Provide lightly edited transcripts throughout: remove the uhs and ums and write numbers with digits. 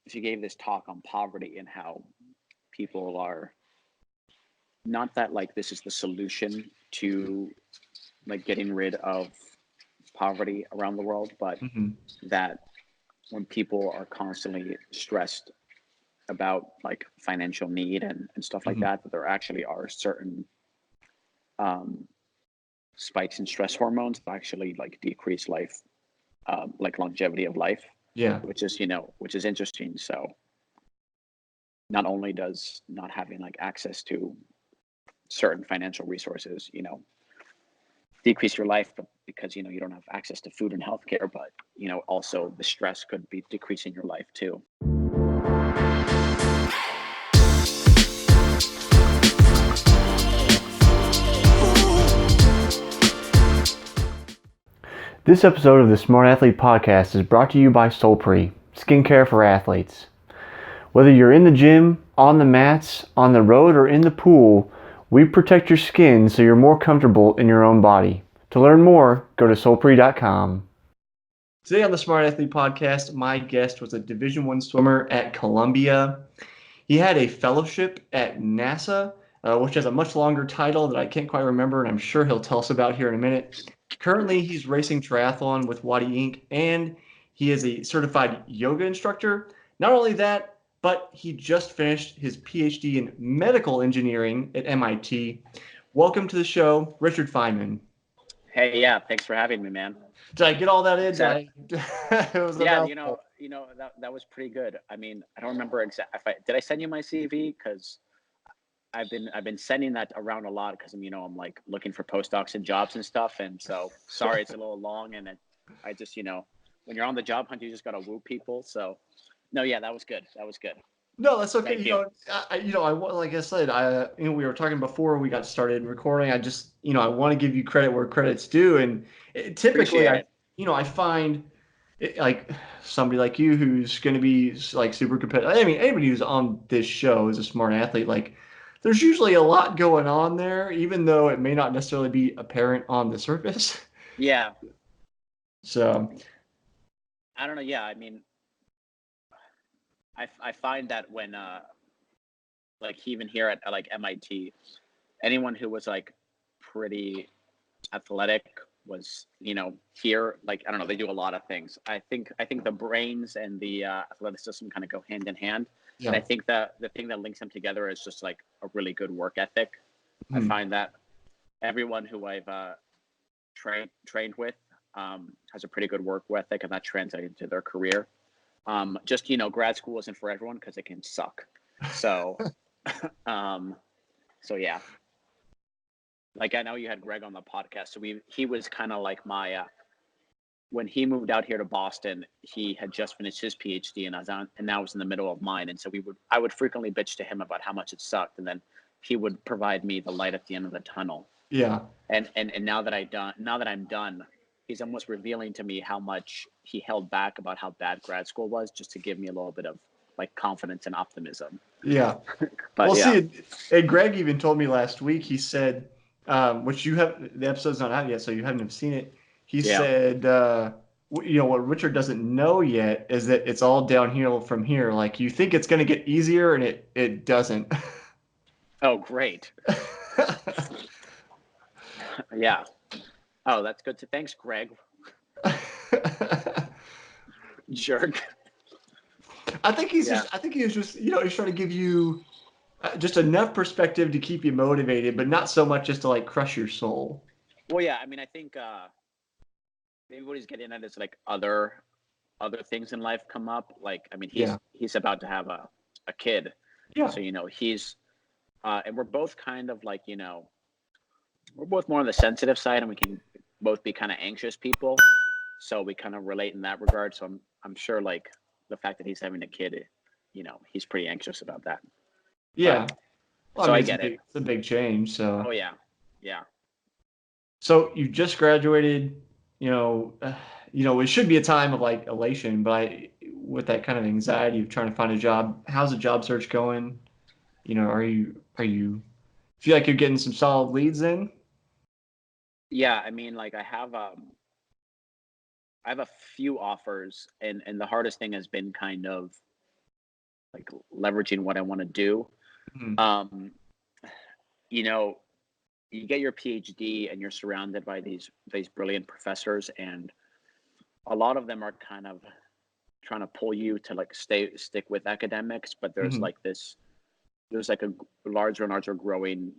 she gave this talk on poverty and how people are not that like this is the solution to like getting rid of poverty around the world, but Hmm. that when people are constantly stressed about like financial need and stuff like Hmm. that, that there actually are certain um, spikes in stress hormones that actually like decrease life, like longevity of life, Yeah. which is interesting. So not only does not having like access to certain financial resources, decrease your life, but because you don't have access to food and healthcare, but also the stress could be decreasing your life too. This episode of the Smart Athlete Podcast is brought to you by Solpre, skincare for athletes. Whether you're in the gym, on the mats, on the road, or in the pool, we protect your skin so you're more comfortable in your own body. To learn more, go to solpre.com. Today on the Smart Athlete Podcast, my guest was a Division I swimmer at Columbia. He had a fellowship at NASA, which has a much longer title that I can't quite remember, and I'm sure he'll tell us about here in a minute. Currently, he's racing triathlon with Wadi Inc., and he is a certified yoga instructor. Not only that, but he just finished his PhD in medical engineering at MIT. Welcome to the show, Richard Fineman. Hey, yeah, thanks for having me, man. Did I get all that in? Except, It was a yeah, mouthful. that was pretty good. I mean, I don't remember if did I send you my CV, because I've been sending that around a lot because I'm like looking for postdocs and jobs and stuff, and so sorry it's a little long, and I just when you're on the job hunt you just gotta woo people. So no, yeah, that was good. That was good. No, that's okay. Thank you. Like I said, we were talking before we got started recording. I just, I want to give you credit where credit's due, and typically, Appreciate it. I find like somebody like you who's going to be like super competitive. I mean, anybody who's on this show is a smart athlete. Like, there's usually a lot going on there, even though it may not necessarily be apparent on the surface. Yeah, So, I don't know. Yeah, I mean, I find that when like even here at like MIT, anyone who was like pretty athletic was here, like I don't know, they do a lot of things. I think the brains and the athleticism kind of go hand in hand, and I yeah. think that the thing that links them together is just like a really good work ethic. I Hmm. find that everyone who I've trained with has a pretty good work ethic, and that translates into their career. Just grad school isn't for everyone because it can suck. So um, so yeah, like I know you had Greg on the podcast, so he was kind of like my when he moved out here to Boston, he had just finished his PhD, and I was in the middle of mine, and so I would frequently bitch to him about how much it sucked, and then he would provide me the light at the end of the tunnel. Yeah. And now that I'm done, he's almost revealing to me how much he held back about how bad grad school was, just to give me a little bit of like confidence and optimism. Yeah. But Well, yeah, see, and Greg even told me last week, he said, which the episode's not out yet, so you haven't even seen it. He yeah. said, what Richard doesn't know yet is that it's all downhill from here. Like, you think it's going to get easier, and it doesn't. Oh, great. Yeah. Oh, that's good. Thanks, Greg. Jerk. Yeah. I think he was just, he's trying to give you just enough perspective to keep you motivated, but not so much just to like crush your soul. Well, yeah. I mean, I think maybe what he's getting at is like other things in life come up. Like, I mean, Yeah. he's about to have a kid, Yeah. so he's and we're both kind of like we're both more on the sensitive side, and we can both be kind of anxious people, so we kind of relate in that regard. So I'm sure like the fact that he's having a kid, he's pretty anxious about that. But Yeah. Well, I so mean, I get it. it's a big change. Oh So, yeah, yeah. so you just graduated, it should be a time of like elation, but with that kind of anxiety of trying to find a job, how's the job search going? Are you feel like you're getting some solid leads in? Yeah, I mean, like I have a few offers, and the hardest thing has been kind of like leveraging what I want to do. Mhm. You know, you get your PhD and you're surrounded by these brilliant professors, and a lot of them are kind of trying to pull you to like stick with academics, but Mhm. there's like a larger and larger growing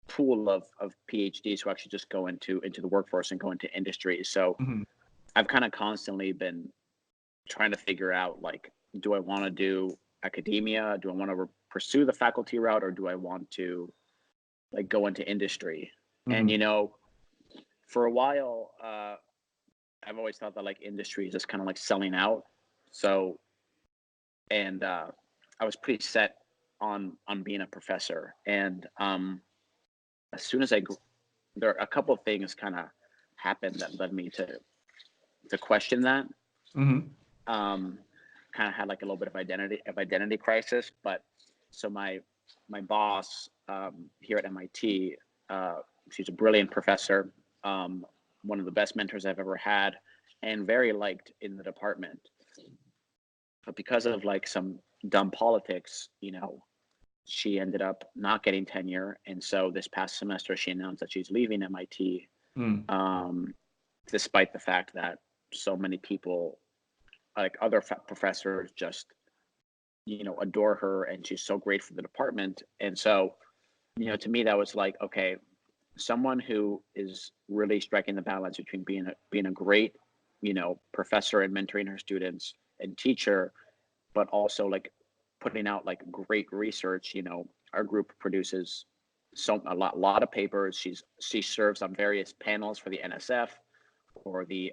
pool of PhDs who actually just go into the workforce and go into industry. So Mhm. I've kind of constantly been trying to figure out, like, do I want to do academia? Do I want to pursue the faculty route, or do I want to like go into industry? And Mhm. for a while, I've always thought that like industry is just kind of like selling out. So, and I was pretty set on being a professor. And as soon as there are a couple of things kind of happened that led me to question that. Mhm. Um, Kind of had like a little bit of identity crisis. But so my boss here at MIT, she's a brilliant professor, um, one of the best mentors I've ever had, and very liked in the department. But because of like some dumb politics, she ended up not getting tenure, and so this past semester she announced that she's leaving MIT, Mhm. um, despite the fact that so many people, like other professors, just adore her, and she's so great for the department. And so to me that was like, okay, someone who is really striking the balance between being a great professor and mentoring her students and teacher, but also like putting out like great research. Our group produces a lot of papers. She serves on various panels for the NSF or the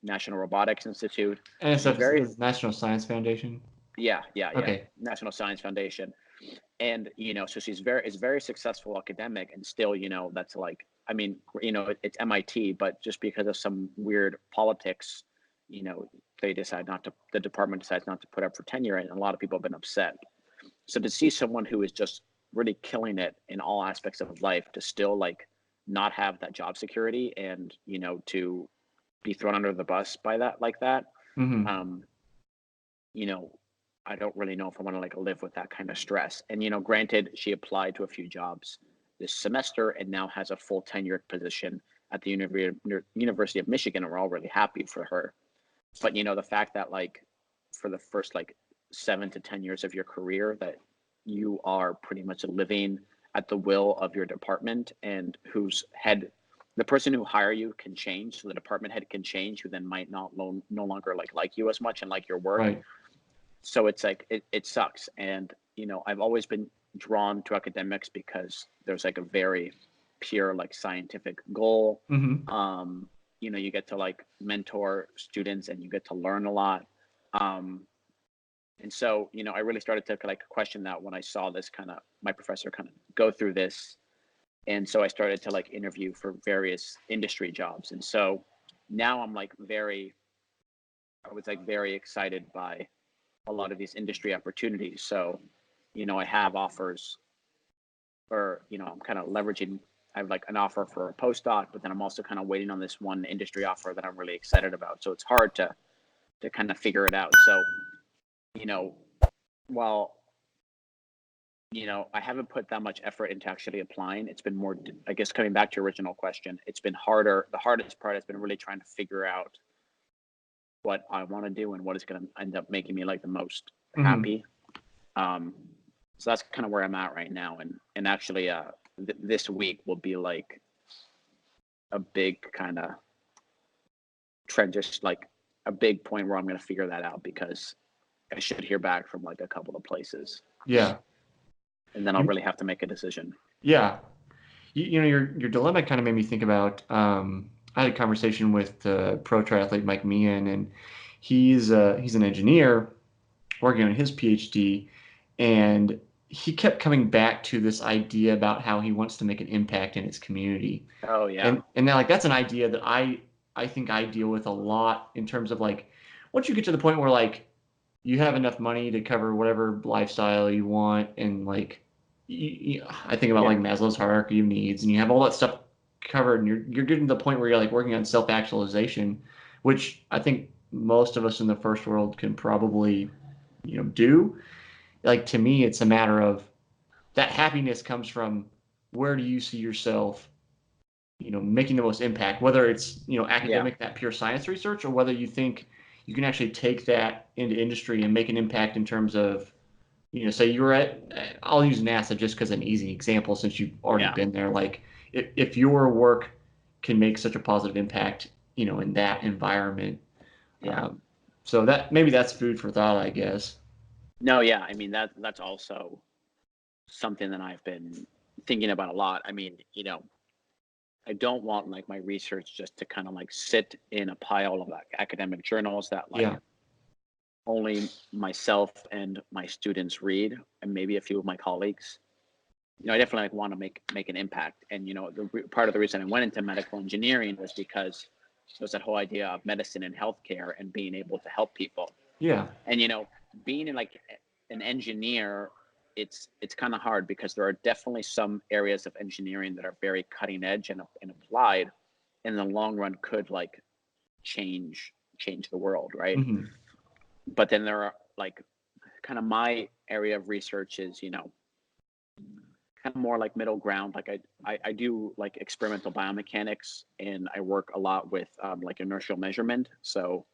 National Robotics Institute. She's NSF very is National Science Foundation. yeah, Okay. National Science Foundation. And so she's very successful academic, and still that's like, I mean, it's MIT, but just because of some weird politics, you know the department decides not to put up for tenure, and a lot of people have been upset. So to see someone who is just really killing it in all aspects of life to still like not have that job security, and to be thrown under the bus by that, like that, Mhm. um you know, I don't really know if I want to like live with that kind of stress. And granted, she applied to a few jobs this semester and now has a full tenured position at the University of Michigan, and we're all really happy for her. But the fact that like for the first like 7 to 10 years of your career, that you are pretty much living at the will of your department, and whose head the person who hire you can change, so the department head can change, who then might not no longer like you as much and like your work. Right. So it's like it sucks. And I've always been drawn to academics because there's like a very pure like scientific goal. Mhm. You get to like mentor students, and you get to learn a lot. um, and so I really started to like question that when I saw this kind of my professor kind of go through this. And so I started to like interview for various industry jobs. And so now I was like very excited by a lot of these industry opportunities. So, I have offers, or, I'm kind of leveraging. I have like an offer for a postdoc, but then I'm also kind of waiting on this one industry offer that I'm really excited about. So it's hard to kind of figure it out. So, you know, while, I haven't put that much effort into actually applying, it's been more, I guess, coming back to your original question, it's been harder. The hardest part has been really trying to figure out what I want to do and what is going to end up making me like the most Mhm. happy. Um, so that's kind of where I'm at right now. And actually, this week will be like a big kind of transition, like a big point where I'm going to figure that out, because I should hear back from like a couple of places, Yeah. and then I'll You, really have to make a decision. yeah. Your dilemma kind of made me think about. I had a conversation with pro triathlete Mike Meehan, and he's an engineer working on his PhD, and he kept coming back to this idea about how he wants to make an impact in his community. Oh yeah, And now like that's an idea that I think I deal with a lot in terms of like once you get to the point where like you have enough money to cover whatever lifestyle you want, and like I think about yeah, like Maslow's hierarchy of needs, and you have all that stuff covered, and you're getting to the point where you're like working on self-actualization, which I think most of us in the first world can probably do. like to me, it's a matter of that happiness comes from where do you see yourself, making the most impact, whether it's, Yeah. academic, that pure science research, or whether you think you can actually take that into industry and make an impact in terms of, say you're I'll use NASA just because an easy example since you've already Yeah. been there. Like if your work can make such a positive impact, in that environment. Yeah. So that maybe that's food for thought, I guess. No, yeah. I mean, that's also something that I've been thinking about a lot. I mean, I don't want like my research just to kind of like sit in a pile of like academic journals that like Yeah. only myself and my students read, and maybe a few of my colleagues. I definitely like want to make an impact. And part of the reason I went into medical engineering was because it was that whole idea of medicine and healthcare and being able to help people. Yeah. And being in like an engineer, it's kind of hard because there are definitely some areas of engineering that are very cutting edge and applied in the long run could like change the world, right? Hmm. But then there are like kind of my area of research is kind of more like middle ground. Like I do like experimental biomechanics, and I work a lot with like inertial measurement. So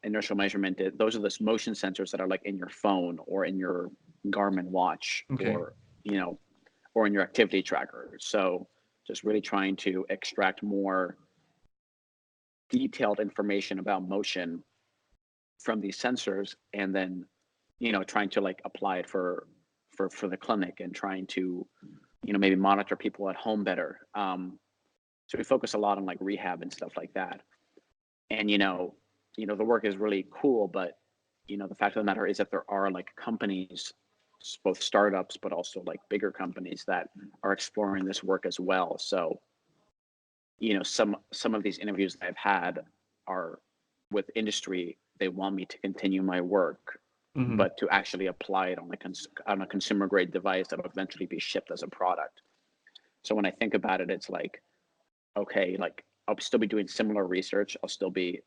inertial measurement, those are the motion sensors that are like in your phone or in your Garmin watch, Okay. or or in your activity tracker. So just really trying to extract more detailed information about motion from these sensors, and then trying to like apply it for the clinic, and trying to maybe monitor people at home better. So we focus a lot on like rehab and stuff like that. And the work is really cool, but the fact of the matter is that there are like companies, both startups but also like bigger companies, that are exploring this work as well. So some of these interviews that I've had are with industry. They want me to continue my work, Hmm. but to actually apply it on a consumer grade device that will eventually be shipped as a product. So when I think about it, it's like, okay, like I'll still be doing similar research. I'll still be,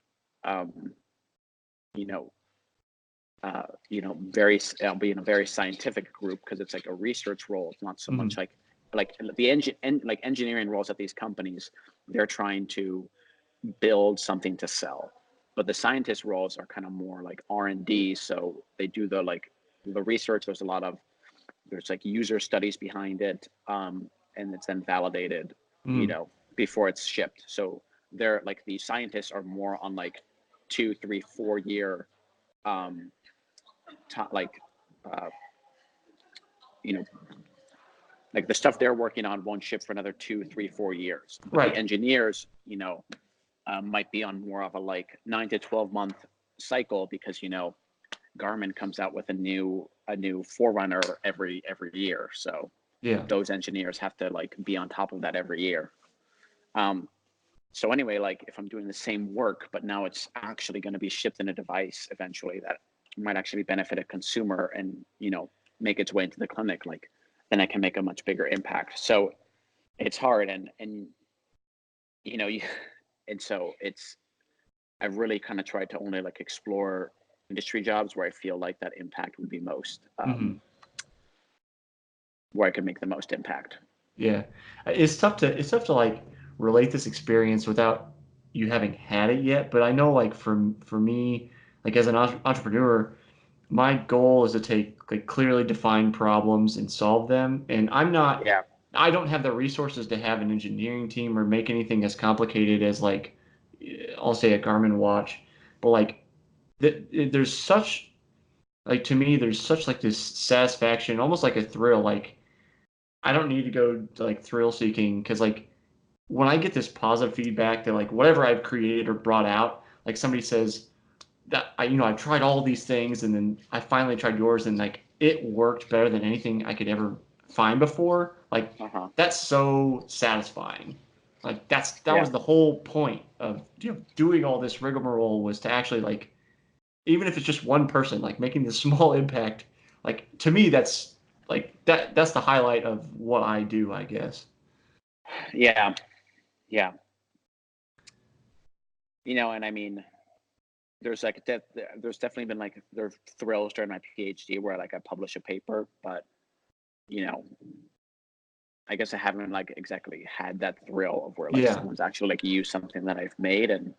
um, you know, I'll be in a very scientific group because it's like a research role. It's not so Hmm. much like the like engineering roles at these companies. They're trying to build something to sell, but the scientist roles are kind of more like R&D. So they do the research. There's like user studies behind it, and it's then validated, Hmm. before it's shipped. So they're like, the scientists are more on like 2, 3, 4 year, um, like, uh, you know, like the stuff they're working on won't ship for another 2, 3, 4 years. But the Right. engineers, might be on more of a like 9 to 12 month cycle, because Garmin comes out with a new forerunner every year. So Yeah. those engineers have to like be on top of that every year. Um, so anyway, like if I'm doing the same work, but now it's actually going to be shipped in a device eventually that might actually benefit a consumer, and make its way into the clinic, like then I can make a much bigger impact. So it's hard, and you and so it's I've really kind of tried to only like explore industry jobs where I feel like that impact would be most, Hmm. where I could make the most impact. Yeah. It's tough to like relate this experience without you having had it yet. But I know like for me, like as an entrepreneur, my goal is to take like clearly defined problems and solve them. And Yeah. I don't have the resources to have an engineering team or make anything as complicated as like, I'll say a Garmin watch. But like, there's such, like to me, there's such like this satisfaction, almost like a thrill. Like, I don't need to go to, like thrill seeking because like when I get this positive feedback that like whatever I've created or brought out, like somebody says that I've tried all these things and then I finally tried yours and like it worked better than anything I could ever find before. Like Uh-huh. that's so satisfying. Like that Yeah. was the whole point of doing all this rigmarole was to actually like even if it's just one person like making this small impact. Like to me that's the highlight of what I do, I guess. Yeah. Yeah. And I mean, there's like there's definitely been like there thrills during my PhD where like I publish a paper, but you know, I guess I haven't like exactly had that thrill of where like Yeah. someone's actually like used something that I've made and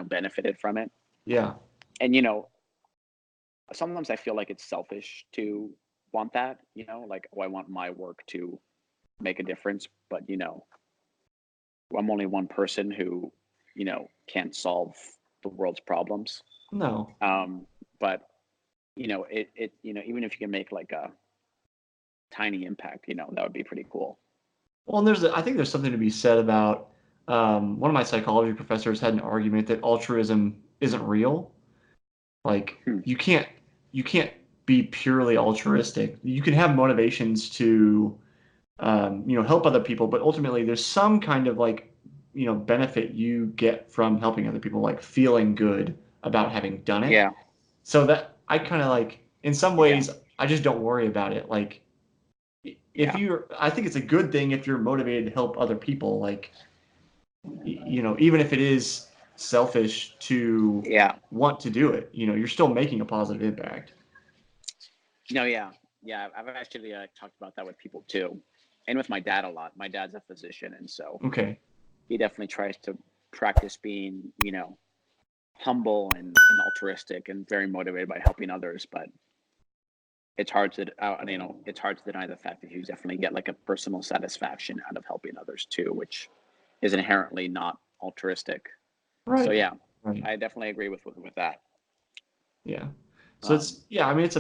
benefited from it. Yeah. And sometimes I feel like it's selfish to want that, like, oh, I want my work to make a difference, but I'm only one person who, can't solve the world's problems. No. But even if you can make like a tiny impact, that would be pretty cool. Well, and I think there's something to be said about one of my psychology professors had an argument that altruism isn't real. Like Hmm. you can't be purely altruistic. You can have motivations to help other people, but ultimately there's some kind of like benefit you get from helping other people, like feeling good about having done it. Yeah, So that I kind of like in some yeah, ways I just don't worry about it. Like if yeah, you're, I think it's a good thing if you're motivated to help other people. Like even if it is selfish to yeah. want to do it, you're still making a positive impact. No, yeah, yeah. I've actually talked about that with people too, and with my dad a lot. My dad's a physician, and so Okay. he definitely tries to practice being, humble and altruistic and very motivated by helping others. But it's hard to deny the fact that you definitely get like a personal satisfaction out of helping others too, which is inherently not altruistic. So Right. yeah, Right. I definitely agree with that. Yeah. So Um, it's, yeah, I mean it's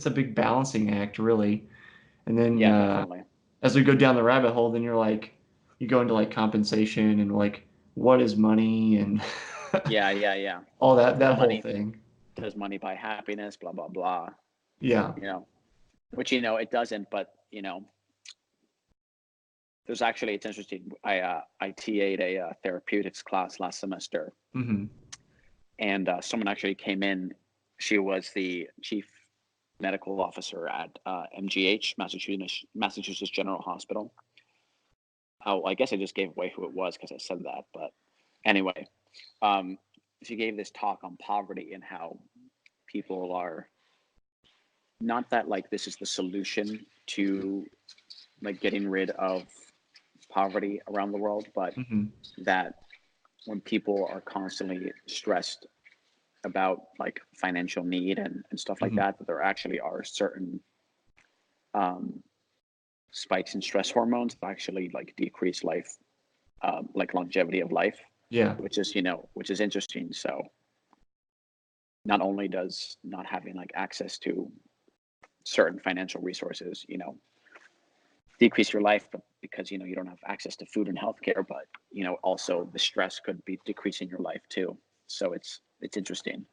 a big balancing act really. And then yeah, definitely. as we go down the rabbit hole, then you go into like compensation and like what is money and Yeah, yeah, yeah. all that whole Money thing. does money buy happiness? Blah blah blah. Yeah. You know, which it doesn't. But there's actually it's interesting. I TA'd a therapeutics class last semester, Hmm. and someone actually came in. She was the chief medical officer at MGH, Massachusetts General Hospital. Oh, I guess I just gave away who it was because I said that. But anyway, um, she gave this talk on poverty and how people are not that like this is the solution to like getting rid of poverty around the world, but Hmm. that when people are constantly stressed about like financial need and stuff like Hmm. that, that there actually are certain um, spikes in stress hormones that actually like decrease life, like longevity of life, Yeah. which is interesting. So not only does not having like access to certain financial resources, decrease your life, but because you don't have access to food and healthcare, but also the stress could be decreasing your life too. So it's interesting.